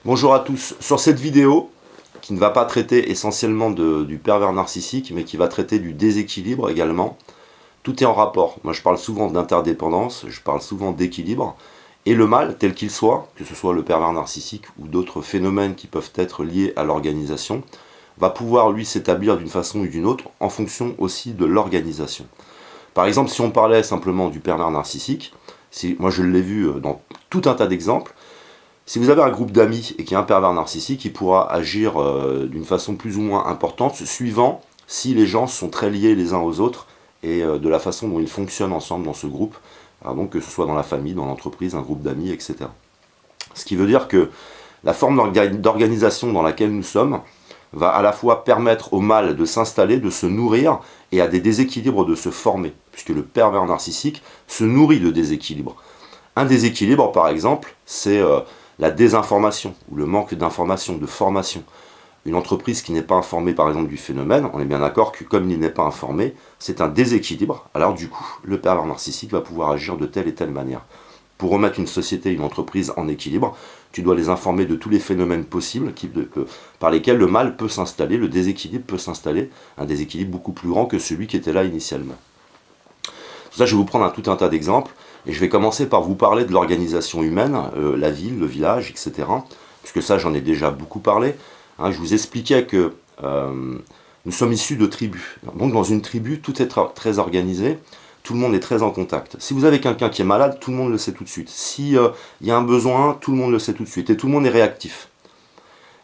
Bonjour à tous. Sur cette vidéo, qui ne va pas traiter essentiellement du pervers narcissique, mais qui va traiter du déséquilibre également, tout est en rapport. Moi je parle souvent d'interdépendance, je parle souvent d'équilibre, et le mal, tel qu'il soit, que ce soit le pervers narcissique ou d'autres phénomènes qui peuvent être liés à l'organisation, va pouvoir lui s'établir d'une façon ou d'une autre en fonction aussi de l'organisation. Par exemple, si on parlait simplement du pervers narcissique, moi je l'ai vu dans tout un tas d'exemples. Si vous avez un groupe d'amis et qu'il y a un pervers narcissique, il pourra agir d'une façon plus ou moins importante, suivant si les gens sont très liés les uns aux autres et de la façon dont ils fonctionnent ensemble dans ce groupe, alors donc que ce soit dans la famille, dans l'entreprise, un groupe d'amis, etc. Ce qui veut dire que la forme d'organisation dans laquelle nous sommes va à la fois permettre au mal de s'installer, de se nourrir, et à des déséquilibres de se former, puisque le pervers narcissique se nourrit de déséquilibres. Un déséquilibre, par exemple, c'est la désinformation, ou le manque d'information, de formation. Une entreprise qui n'est pas informée par exemple du phénomène, on est bien d'accord que comme il n'est pas informé, c'est un déséquilibre, alors du coup, le pervers narcissique va pouvoir agir de telle et telle manière. Pour remettre une société, une entreprise en équilibre, tu dois les informer de tous les phénomènes possibles par lesquels le mal peut s'installer, le déséquilibre peut s'installer, un déséquilibre beaucoup plus grand que celui qui était là initialement. Pour ça, je vais vous prendre tout un tas d'exemples. Et je vais commencer par vous parler de l'organisation humaine, la ville, le village, etc. Puisque ça, j'en ai déjà beaucoup parlé. Je vous expliquais que nous sommes issus de tribus. Donc dans une tribu, tout est très organisé, tout le monde est très en contact. Si vous avez quelqu'un qui est malade, tout le monde le sait tout de suite. S'il y a un besoin, tout le monde le sait tout de suite. Et tout le monde est réactif.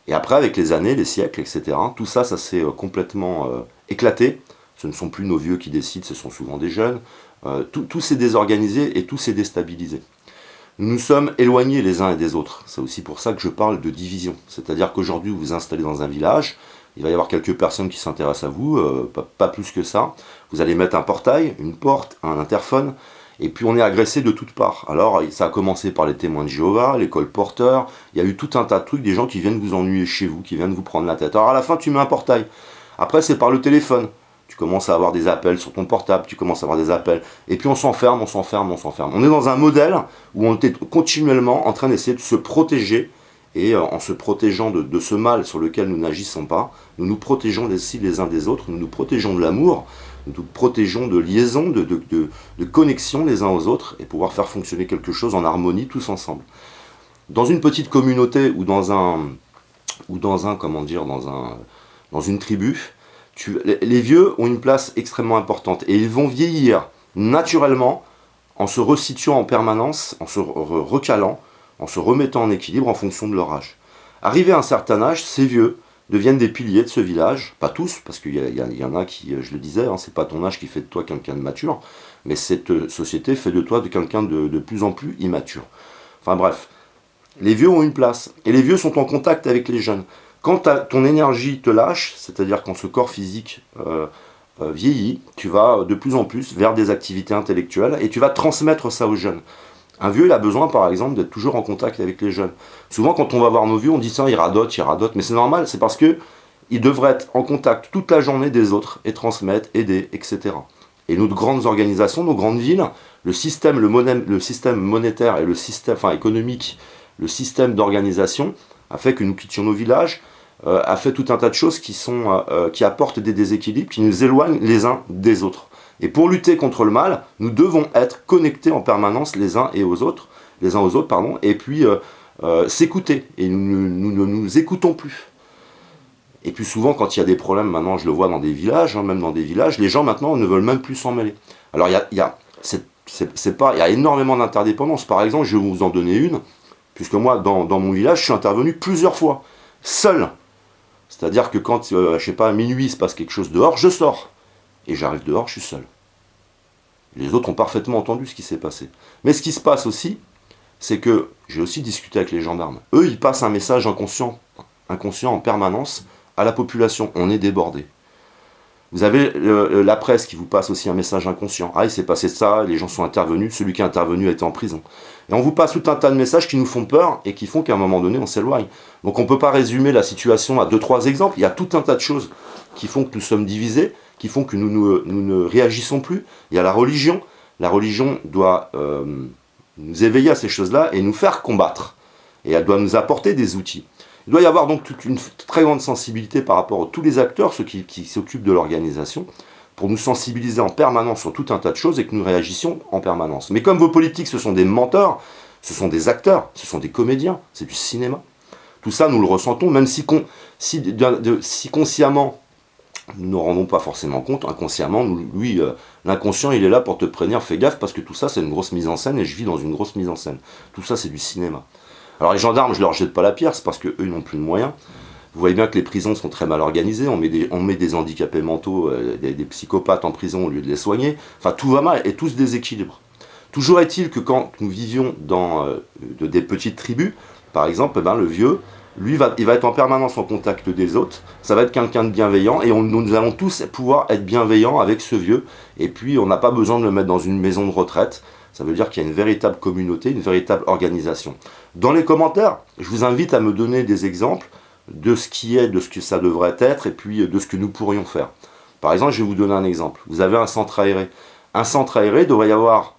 Et après, avec les années, les siècles, etc., tout ça, ça s'est complètement éclaté. Ce ne sont plus nos vieux qui décident, ce sont souvent des jeunes. Tout s'est désorganisé et tout s'est déstabilisé. Nous nous sommes éloignés les uns et des autres. C'est aussi pour ça que je parle de division. C'est-à-dire qu'aujourd'hui, vous vous installez dans un village, il va y avoir quelques personnes qui s'intéressent à vous, pas plus que ça. Vous allez mettre un portail, une porte, un interphone, et puis on est agressé de toutes parts. Alors, ça a commencé par les témoins de Jéhovah, les colporteurs, il y a eu tout un tas de trucs, des gens qui viennent vous ennuyer chez vous, qui viennent vous prendre la tête. Alors à la fin, tu mets un portail. Après, c'est par le téléphone. Tu commences à avoir des appels sur ton portable, tu commences à avoir des appels, et puis on s'enferme, on s'enferme, on s'enferme. On est dans un modèle où on est continuellement en train d'essayer de se protéger, et en se protégeant de ce mal sur lequel nous n'agissons pas, nous nous protégeons aussi les uns des autres, nous nous protégeons de l'amour, nous nous protégeons de liaison, de connexion les uns aux autres, et pouvoir faire fonctionner quelque chose en harmonie tous ensemble. Dans une petite communauté ou dans une tribu, les vieux ont une place extrêmement importante et ils vont vieillir naturellement en se resituant en permanence, en se recalant, en se remettant en équilibre en fonction de leur âge. Arrivé à un certain âge, ces vieux deviennent des piliers de ce village, pas tous, parce qu'il y en a qui, je le disais, c'est pas ton âge qui fait de toi quelqu'un de mature, mais cette société fait de toi quelqu'un de plus en plus immature. Enfin bref, les vieux ont une place, et les vieux sont en contact avec les jeunes. Quand ton énergie te lâche, c'est-à-dire quand ce corps physique vieillit, tu vas de plus en plus vers des activités intellectuelles et tu vas transmettre ça aux jeunes. Un vieux, il a besoin, par exemple, d'être toujours en contact avec les jeunes. Souvent, quand on va voir nos vieux, on dit ça, il radote, mais c'est normal, c'est parce que il devrait être en contact toute la journée des autres et transmettre, aider, etc. Et nos grandes organisations, nos grandes villes, le système monétaire et le système économique, le système d'organisation a fait que nous quittions nos villages, a fait tout un tas de choses qui apportent des déséquilibres, qui nous éloignent les uns des autres. Et pour lutter contre le mal, nous devons être connectés en permanence les uns aux autres, et puis s'écouter. Et nous ne nous écoutons plus. Et puis souvent, quand il y a des problèmes, maintenant je le vois dans des villages, même dans des villages, les gens maintenant ne veulent même plus s'en mêler. Alors il y a énormément d'interdépendance. Par exemple, je vais vous en donner une, puisque moi, dans mon village, je suis intervenu plusieurs fois, seul. C'est-à-dire que quand, je sais pas, à minuit, il se passe quelque chose dehors, je sors. Et j'arrive dehors, je suis seul. Les autres ont parfaitement entendu ce qui s'est passé. Mais ce qui se passe aussi, c'est que j'ai aussi discuté avec les gendarmes. Eux, ils passent un message inconscient en permanence à la population. On est débordé. Vous avez la presse qui vous passe aussi un message inconscient. Ah, il s'est passé ça, les gens sont intervenus, celui qui est intervenu a été en prison. Et on vous passe tout un tas de messages qui nous font peur et qui font qu'à un moment donné, on s'éloigne. Donc on ne peut pas résumer la situation à 2-3 exemples. Il y a tout un tas de choses qui font que nous sommes divisés, qui font que nous ne réagissons plus. Il y a la religion. La religion doit nous éveiller à ces choses-là et nous faire combattre. Et elle doit nous apporter des outils. Il doit y avoir donc toute une très grande sensibilité par rapport à tous les acteurs, ceux qui s'occupent de l'organisation, pour nous sensibiliser en permanence sur tout un tas de choses et que nous réagissions en permanence. Mais comme vos politiques, ce sont des menteurs, ce sont des acteurs, ce sont des comédiens, c'est du cinéma. Tout ça, nous le ressentons, même si consciemment, nous ne nous rendons pas forcément compte, inconsciemment, l'inconscient, il est là pour te prévenir, fais gaffe, parce que tout ça, c'est une grosse mise en scène, et je vis dans une grosse mise en scène. Tout ça, c'est du cinéma. Alors les gendarmes, je leur jette pas la pierre, c'est parce qu'eux n'ont plus de moyens. Vous voyez bien que les prisons sont très mal organisées, on met des handicapés mentaux, des psychopathes en prison au lieu de les soigner. Enfin, tout va mal, et tout se déséquilibre. Toujours est-il que quand nous vivions dans des petites tribus, par exemple, le vieux, lui, il va être en permanence en contact des autres, ça va être quelqu'un de bienveillant, et nous allons tous pouvoir être bienveillants avec ce vieux, et puis on n'a pas besoin de le mettre dans une maison de retraite. Ça veut dire qu'il y a une véritable communauté, une véritable organisation. Dans les commentaires, je vous invite à me donner des exemples de ce qui est, de ce que ça devrait être, et puis de ce que nous pourrions faire. Par exemple, je vais vous donner un exemple. Vous avez un centre aéré. Un centre aéré, il devrait y avoir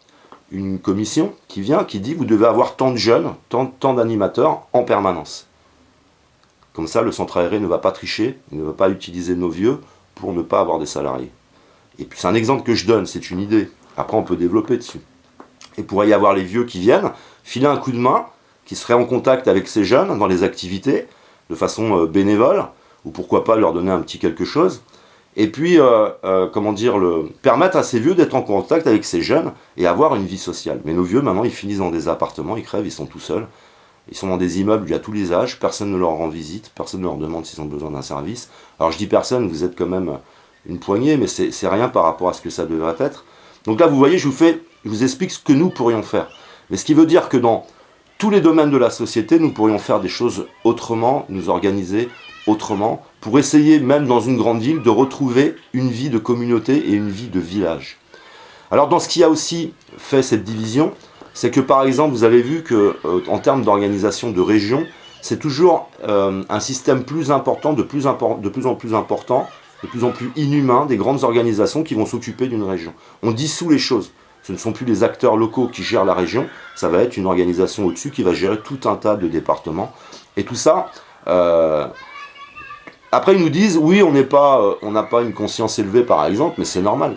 une commission qui vient, qui dit vous devez avoir tant de jeunes, tant d'animateurs en permanence. Comme ça, le centre aéré ne va pas tricher, il ne va pas utiliser nos vieux pour ne pas avoir des salariés. Et puis c'est un exemple que je donne, c'est une idée. Après, on peut développer dessus. Et pourrait y avoir les vieux qui viennent, filer un coup de main, qui seraient en contact avec ces jeunes dans les activités, de façon bénévole, ou pourquoi pas leur donner un petit quelque chose. Et puis, permettre à ces vieux d'être en contact avec ces jeunes et avoir une vie sociale. Mais nos vieux, maintenant, ils finissent dans des appartements, ils crèvent, ils sont tout seuls. Ils sont dans des immeubles, il y a tous les âges, personne ne leur rend visite, personne ne leur demande s'ils ont besoin d'un service. Alors je dis personne, vous êtes quand même une poignée, mais c'est rien par rapport à ce que ça devrait être. Donc là, vous voyez, je vous explique ce que nous pourrions faire. Mais ce qui veut dire que dans tous les domaines de la société, nous pourrions faire des choses autrement, nous organiser autrement, pour essayer, même dans une grande ville, de retrouver une vie de communauté et une vie de village. Alors dans ce qui a aussi fait cette division, c'est que par exemple, vous avez vu que en termes d'organisation de région, c'est toujours un système plus important, de plus en plus important, de plus en plus inhumain, des grandes organisations qui vont s'occuper d'une région. On dissout les choses. Ce ne sont plus les acteurs locaux qui gèrent la région, ça va être une organisation au-dessus qui va gérer tout un tas de départements. Et tout ça, après ils nous disent, oui, on n'a pas une conscience élevée par exemple, mais c'est normal.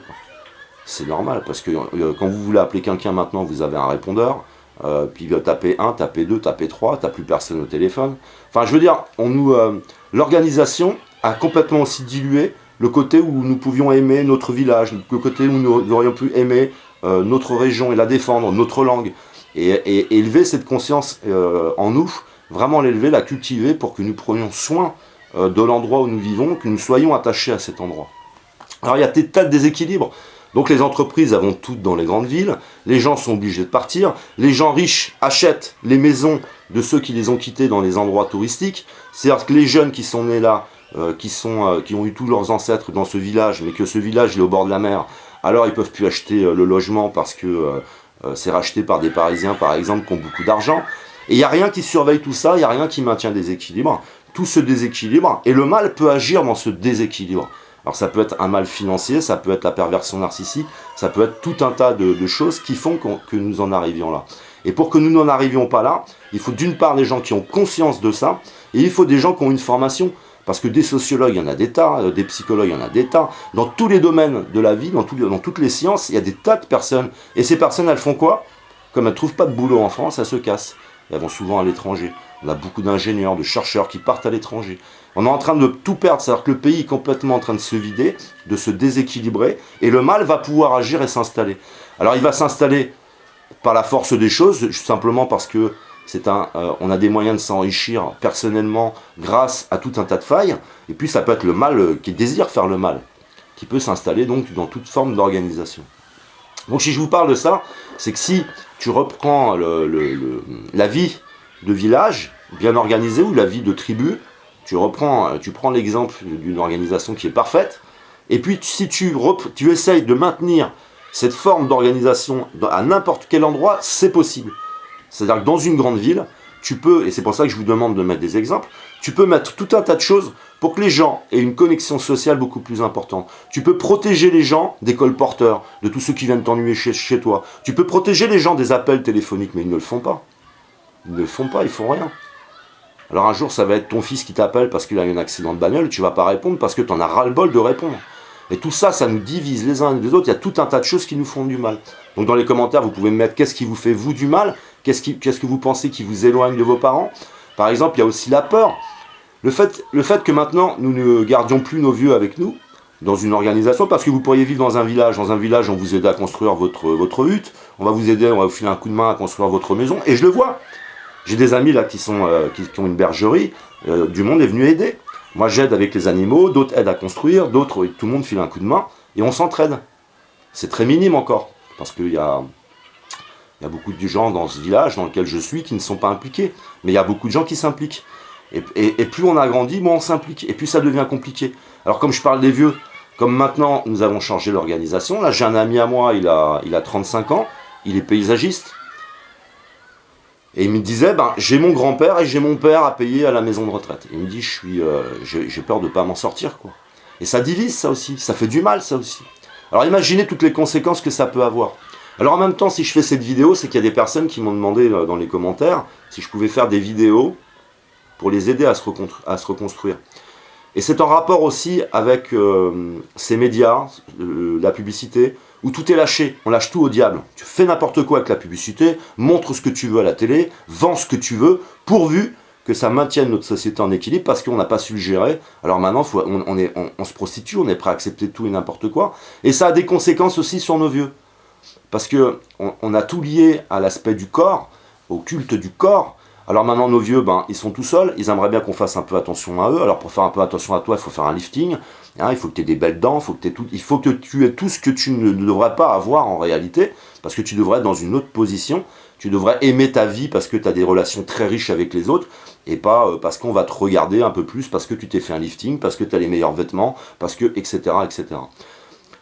C'est normal, parce que quand vous voulez appeler quelqu'un maintenant, vous avez un répondeur, puis tapez 1, tapez 2, tapez 3, t'as plus personne au téléphone. Enfin, je veux dire, l'organisation a complètement aussi dilué le côté où nous pouvions aimer notre village, le côté où nous aurions pu aimer notre région et la défendre, notre langue, et élever cette conscience en nous, vraiment l'élever, la cultiver pour que nous prenions soin de l'endroit où nous vivons, que nous soyons attachés à cet endroit. Alors il y a des tas de déséquilibres. Donc les entreprises vont toutes dans les grandes villes, les gens sont obligés de partir, les gens riches achètent les maisons de ceux qui les ont quittés dans les endroits touristiques, c'est-à-dire que les jeunes qui sont nés là, qui ont eu tous leurs ancêtres dans ce village, mais que ce village est au bord de la mer, alors ils ne peuvent plus acheter le logement parce que c'est racheté par des Parisiens par exemple qui ont beaucoup d'argent, et il n'y a rien qui surveille tout ça, il n'y a rien qui maintient des équilibres, tout se déséquilibre, et le mal peut agir dans ce déséquilibre. Alors ça peut être un mal financier, ça peut être la perversion narcissique, ça peut être tout un tas de choses qui font que nous en arrivions là. Et pour que nous n'en arrivions pas là, il faut d'une part des gens qui ont conscience de ça, et il faut des gens qui ont une formation. Parce que des sociologues, il y en a des tas, des psychologues, il y en a des tas. Dans tous les domaines de la vie, dans toutes les sciences, il y a des tas de personnes. Et ces personnes, elles font quoi? Comme elles ne trouvent pas de boulot en France, elles se cassent. Elles vont souvent à l'étranger. On a beaucoup d'ingénieurs, de chercheurs qui partent à l'étranger. On est en train de tout perdre, c'est-à-dire que le pays est complètement en train de se vider, de se déséquilibrer, et le mal va pouvoir agir et s'installer. Alors il va s'installer par la force des choses, simplement parce que on a des moyens de s'enrichir personnellement grâce à tout un tas de failles, et puis ça peut être le mal qui désire faire le mal, qui peut s'installer donc dans toute forme d'organisation. Donc si je vous parle de ça, c'est que si tu reprends la vie de village bien organisée ou la vie de tribu, tu prends l'exemple d'une organisation qui est parfaite, et puis si tu essayes de maintenir cette forme d'organisation à n'importe quel endroit, c'est possible. C'est-à-dire que dans une grande ville, tu peux, et c'est pour ça que je vous demande de mettre des exemples, tu peux mettre tout un tas de choses pour que les gens aient une connexion sociale beaucoup plus importante. Tu peux protéger les gens des colporteurs, de tous ceux qui viennent t'ennuyer chez toi. Tu peux protéger les gens des appels téléphoniques, mais ils ne le font pas. Ils ne le font pas, ils font rien. Alors un jour, ça va être ton fils qui t'appelle parce qu'il a eu un accident de bagnole, tu vas pas répondre parce que tu en as ras-le-bol de répondre. Et tout ça, ça nous divise les uns et les autres. Il y a tout un tas de choses qui nous font du mal. Donc dans les commentaires, vous pouvez me mettre qu'est-ce qui vous fait vous du mal, qu'est-ce que vous pensez qui vous éloigne de vos parents. Par exemple, il y a aussi la peur. Le fait que maintenant, nous ne gardions plus nos vieux avec nous, dans une organisation, parce que vous pourriez vivre dans un village, on vous aide à construire votre hutte, on va vous aider, on va vous filer un coup de main à construire votre maison, et je le vois. J'ai des amis là qui ont une bergerie, du monde est venu aider. Moi j'aide avec les animaux, d'autres aident à construire, d'autres, tout le monde file un coup de main, et on s'entraide. C'est très minime encore, parce qu'il y a beaucoup de gens dans ce village dans lequel je suis qui ne sont pas impliqués, mais il y a beaucoup de gens qui s'impliquent. Et plus on a grandi, moins on s'implique, et plus ça devient compliqué. Alors comme je parle des vieux, comme maintenant nous avons changé l'organisation, là j'ai un ami à moi, il a 35 ans, il est paysagiste, et il me disait, j'ai mon grand-père et j'ai mon père à payer à la maison de retraite. Il me dit, j'ai peur de ne pas m'en sortir, quoi. Et ça divise, ça aussi, ça fait du mal, ça aussi. Alors imaginez toutes les conséquences que ça peut avoir. Alors en même temps, si je fais cette vidéo, c'est qu'il y a des personnes qui m'ont demandé dans les commentaires si je pouvais faire des vidéos pour les aider à se reconstruire. Et c'est en rapport aussi avec ces médias, la publicité, où tout est lâché, on lâche tout au diable. Tu fais n'importe quoi avec la publicité, montre ce que tu veux à la télé, vends ce que tu veux, pourvu que ça maintienne notre société en équilibre, parce qu'on n'a pas su le gérer. Alors maintenant, on se prostitue, on est prêt à accepter tout et n'importe quoi. Et ça a des conséquences aussi sur nos vieux. Parce qu'on a tout lié à l'aspect du corps, au culte du corps. Alors maintenant, nos vieux, ils sont tout seuls, ils aimeraient bien qu'on fasse un peu attention à eux. Alors pour faire un peu attention à toi, il faut faire un lifting, hein, il faut que tu aies des belles dents, il faut que tu aies tout ce que tu ne devrais pas avoir en réalité, parce que tu devrais être dans une autre position, tu devrais aimer ta vie parce que tu as des relations très riches avec les autres, et pas parce qu'on va te regarder un peu plus, parce que tu t'es fait un lifting, parce que tu as les meilleurs vêtements, parce que, etc., etc.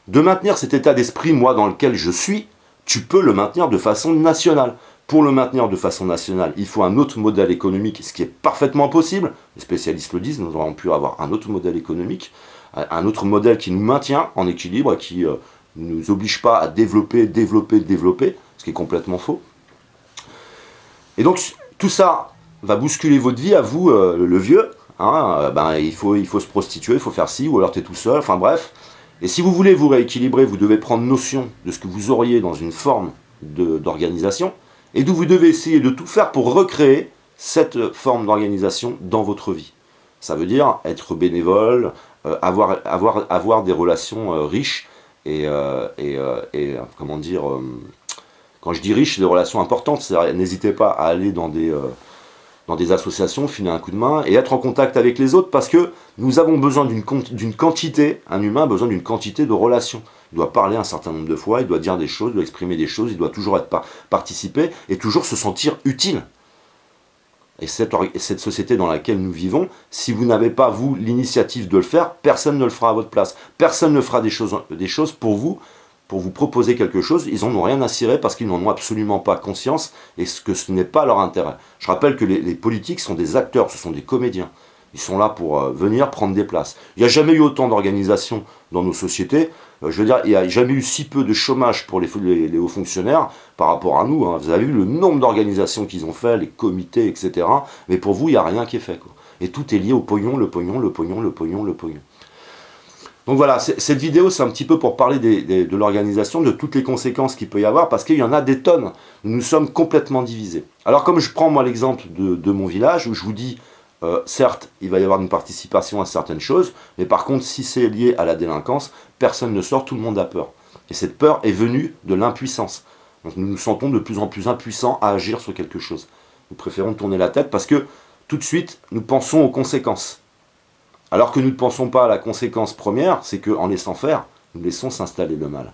De maintenir cet état d'esprit, moi, dans lequel je suis, tu peux le maintenir de façon nationale. Pour le maintenir de façon nationale, il faut un autre modèle économique, ce qui est parfaitement possible. Les spécialistes le disent, nous aurions pu avoir un autre modèle économique, un autre modèle qui nous maintient en équilibre, qui ne nous oblige pas à développer, ce qui est complètement faux. Et donc, tout ça va bousculer votre vie à vous, le vieux. Hein, il faut se prostituer, il faut faire ci, ou alors tu es tout seul, enfin bref. Et si vous voulez vous rééquilibrer, vous devez prendre notion de ce que vous auriez dans une forme d'organisation, et d'où vous devez essayer de tout faire pour recréer cette forme d'organisation dans votre vie. Ça veut dire être bénévole, avoir des relations riches, et comment dire, quand je dis riches, c'est des relations importantes, n'hésitez pas à aller dans des associations, filer un coup de main, et être en contact avec les autres, parce que nous avons besoin d'une quantité, un humain a besoin d'une quantité de relations. Il doit parler un certain nombre de fois, il doit dire des choses, il doit exprimer des choses, il doit toujours participer, et toujours se sentir utile. Et cette société dans laquelle nous vivons, si vous n'avez pas, vous, l'initiative de le faire, personne ne le fera à votre place. Personne ne fera des choses pour vous proposer quelque chose. Ils n'en ont rien à cirer parce qu'ils n'en ont absolument pas conscience et que ce n'est pas leur intérêt. Je rappelle que les politiques sont des acteurs, ce sont des comédiens. Ils sont là pour venir prendre des places. Il n'y a jamais eu autant d'organisations dans nos sociétés. Je veux dire, il n'y a jamais eu si peu de chômage pour les hauts fonctionnaires par rapport à nous. Hein. Vous avez vu le nombre d'organisations qu'ils ont fait, les comités, etc. Mais pour vous, il n'y a rien qui est fait, quoi. Et tout est lié au pognon, le pognon, le pognon, le pognon, le pognon. Donc voilà, cette vidéo, c'est un petit peu pour parler de l'organisation, de toutes les conséquences qu'il peut y avoir, parce qu'il y en a des tonnes. Nous sommes complètement divisés. Alors comme je prends moi l'exemple de mon village, où je vous dis, certes, il va y avoir une participation à certaines choses, mais par contre, si c'est lié à la délinquance, personne ne sort, tout le monde a peur. Et cette peur est venue de l'impuissance. Donc nous nous sentons de plus en plus impuissants à agir sur quelque chose. Nous préférons tourner la tête parce que tout de suite, nous pensons aux conséquences. Alors que nous ne pensons pas à la conséquence première, c'est qu'en laissant faire, nous laissons s'installer le mal.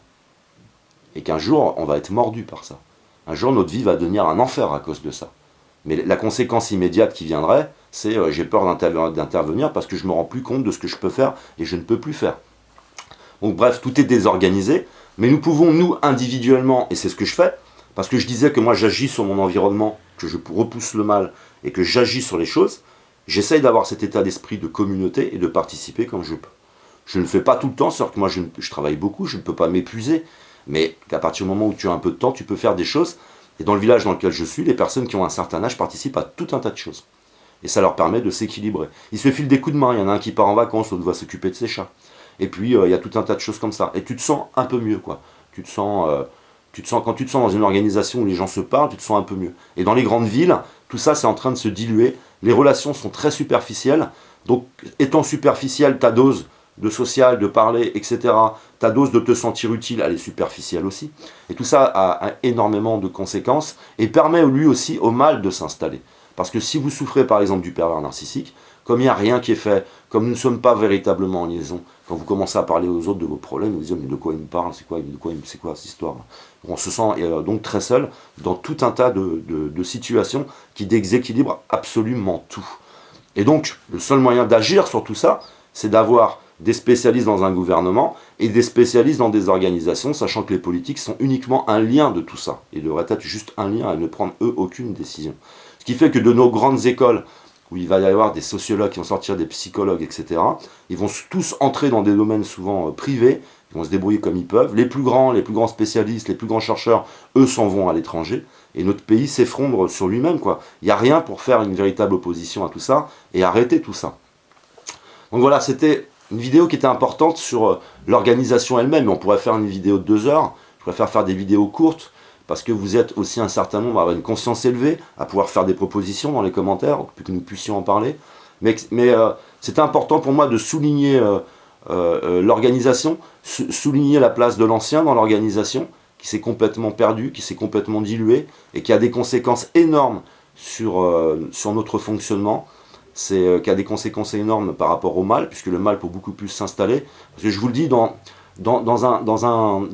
Et qu'un jour, on va être mordu par ça. Un jour, notre vie va devenir un enfer à cause de ça. Mais la conséquence immédiate qui viendrait, c'est j'ai peur d'intervenir parce que je ne me rends plus compte de ce que je peux faire et je ne peux plus faire. Donc bref, tout est désorganisé, mais nous pouvons, nous, individuellement, et c'est ce que je fais, parce que je disais que moi j'agis sur mon environnement, que je repousse le mal et que j'agis sur les choses, j'essaye d'avoir cet état d'esprit de communauté et de participer comme je peux. Je ne le fais pas tout le temps, c'est-à-dire que moi je travaille beaucoup, je ne peux pas m'épuiser, mais qu'à partir du moment où tu as un peu de temps, tu peux faire des choses. Et dans le village dans lequel je suis, les personnes qui ont un certain âge participent à tout un tas de choses. Et ça leur permet de s'équilibrer. Ils se filent des coups de main, il y en a un qui part en vacances, l'autre va s'occuper de ses chats. Et puis il y a tout un tas de choses comme ça. Et tu te sens un peu mieux, quoi. Quand tu te sens dans une organisation où les gens se parlent, tu te sens un peu mieux. Et dans les grandes villes, tout ça c'est en train de se diluer. Les relations sont très superficielles. Donc étant superficielle, ta dose de social, de parler, etc., ta dose de te sentir utile, elle est superficielle aussi. Et tout ça a énormément de conséquences et permet lui aussi au mal de s'installer. Parce que si vous souffrez par exemple du pervers narcissique, comme il n'y a rien qui est fait, comme nous ne sommes pas véritablement en liaison, quand vous commencez à parler aux autres de vos problèmes, vous vous dites mais de quoi il me parle, c'est quoi cette histoire? On se sent donc très seul dans tout un tas de situations qui déséquilibrent absolument tout. Et donc le seul moyen d'agir sur tout ça, c'est d'avoir des spécialistes dans un gouvernement et des spécialistes dans des organisations, sachant que les politiques sont uniquement un lien de tout ça. Ils devraient être juste un lien et ne prendre eux aucune décision. Ce qui fait que de nos grandes écoles, où il va y avoir des sociologues qui vont sortir, des psychologues, etc., ils vont tous entrer dans des domaines souvent privés, ils vont se débrouiller comme ils peuvent. Les plus grands spécialistes, les plus grands chercheurs, eux s'en vont à l'étranger, et notre pays s'effondre sur lui-même, quoi. Il n'y a rien pour faire une véritable opposition à tout ça, et arrêter tout ça. Donc voilà, c'était une vidéo qui était importante sur l'organisation elle-même. On pourrait faire une vidéo de 2 heures, je préfère faire des vidéos courtes, parce que vous êtes aussi un certain nombre à avoir une conscience élevée, à pouvoir faire des propositions dans les commentaires, pour que nous puissions en parler. Mais c'était important pour moi de souligner l'organisation, souligner la place de l'ancien dans l'organisation, qui s'est complètement perdu, qui s'est complètement dilué, et qui a des conséquences énormes sur notre fonctionnement. Qui a des conséquences énormes par rapport au mal, puisque le mal peut beaucoup plus s'installer. Parce que je vous le dis, dans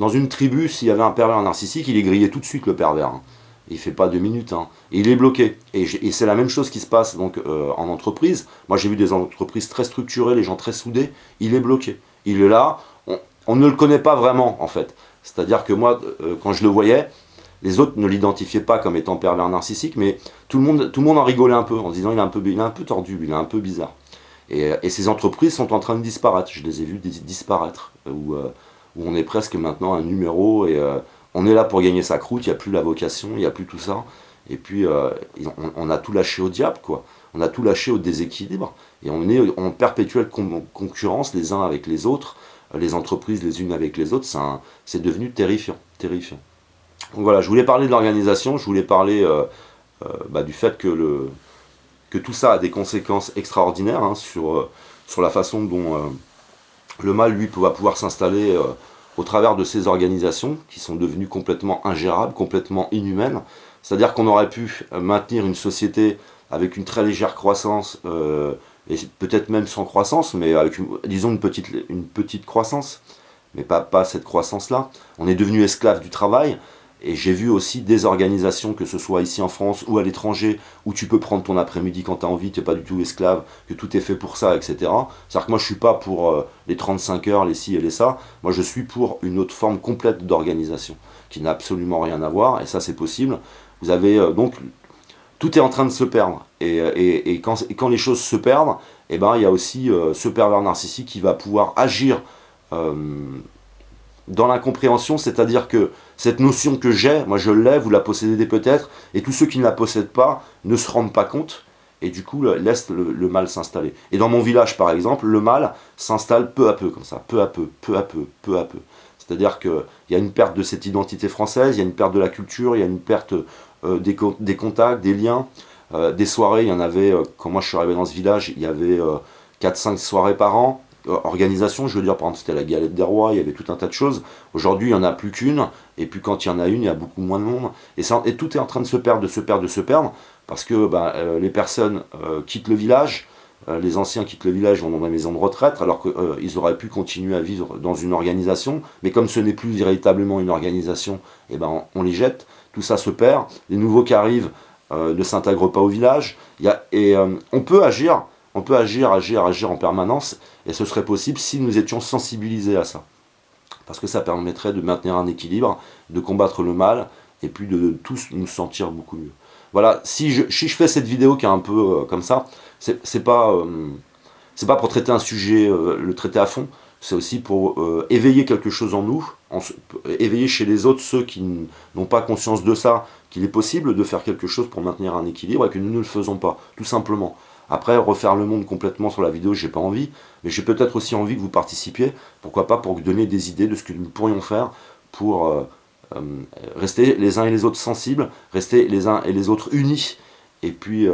une tribu, s'il y avait un pervers narcissique, il est grillé tout de suite, le pervers. Hein. Il ne fait pas 2 minutes. Hein. Et il est bloqué. Et c'est la même chose qui se passe donc, en entreprise. Moi, j'ai vu des entreprises très structurées, les gens très soudés. Il est bloqué. Il est là. On ne le connaît pas vraiment, en fait. C'est-à-dire que moi, quand je le voyais, les autres ne l'identifiaient pas comme étant pervers narcissique, mais tout le monde en rigolait un peu, en se disant il est un peu tordu, il est un peu bizarre. Et ces entreprises sont en train de disparaître. Je les ai vues disparaître, où on est presque maintenant un numéro, et on est là pour gagner sa croûte, il n'y a plus la vocation, il n'y a plus tout ça. Et puis on a tout lâché au diable, quoi. On a tout lâché au déséquilibre, et on est en perpétuelle concurrence les uns avec les autres, les entreprises les unes avec les autres. C'est devenu terrifiant, terrifiant. Donc voilà, je voulais parler de l'organisation, je voulais parler du fait que tout ça a des conséquences extraordinaires hein, sur la façon dont le mal, lui, va pouvoir s'installer au travers de ces organisations qui sont devenues complètement ingérables, complètement inhumaines. C'est-à-dire qu'on aurait pu maintenir une société avec une très légère croissance, et peut-être même sans croissance, mais avec, disons, une petite croissance, mais pas cette croissance-là. On est devenu esclave du travail. Et j'ai vu aussi des organisations, que ce soit ici en France ou à l'étranger, où tu peux prendre ton après-midi quand tu as envie, tu n'es pas du tout esclave, que tout est fait pour ça, etc. C'est-à-dire que moi je ne suis pas pour les 35 heures, les ci et les ça, moi je suis pour une autre forme complète d'organisation, qui n'a absolument rien à voir, et ça c'est possible. Vous avez donc, tout est en train de se perdre, et quand les choses se perdent, eh ben, il y a aussi ce pervers narcissique qui va pouvoir agir dans l'incompréhension, c'est-à-dire que cette notion que j'ai, moi je l'ai, vous la possédez peut-être, et tous ceux qui ne la possèdent pas ne se rendent pas compte, et du coup laissent le mal s'installer. Et dans mon village par exemple, le mal s'installe peu à peu comme ça, peu à peu, peu à peu, peu à peu. C'est-à-dire qu'il y a une perte de cette identité française, il y a une perte de la culture, il y a une perte des contacts, des liens, des soirées. Il y en avait, quand moi je suis arrivé dans ce village, il y avait 4-5 soirées par an. Organisation, je veux dire, par exemple, c'était la galette des rois, il y avait tout un tas de choses. Aujourd'hui, il n'y en a plus qu'une, et puis quand il y en a une, il y a beaucoup moins de monde. Et tout est en train de se perdre, parce que les personnes quittent le village, les anciens quittent le village, vont dans des maisons de retraite, alors qu'ils auraient pu continuer à vivre dans une organisation, mais comme ce n'est plus véritablement une organisation, eh ben, on les jette, tout ça se perd, les nouveaux qui arrivent ne s'intègrent pas au village, on peut agir en permanence, et ce serait possible si nous étions sensibilisés à ça. Parce que ça permettrait de maintenir un équilibre, de combattre le mal, et puis de tous nous sentir beaucoup mieux. Voilà, si je fais cette vidéo qui est un peu comme ça, c'est pas pour traiter un sujet, le traiter à fond, c'est aussi pour éveiller quelque chose en nous, éveiller chez les autres ceux qui n'ont pas conscience de ça, qu'il est possible de faire quelque chose pour maintenir un équilibre et que nous ne le faisons pas, tout simplement. Après, refaire le monde complètement sur la vidéo, j'ai pas envie, mais j'ai peut-être aussi envie que vous participiez, pourquoi pas, pour vous donner des idées de ce que nous pourrions faire pour rester les uns et les autres sensibles, rester les uns et les autres unis, et puis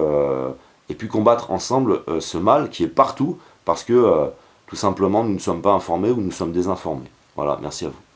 combattre ensemble ce mal qui est partout, parce que tout simplement nous ne sommes pas informés ou nous sommes désinformés. Voilà, merci à vous.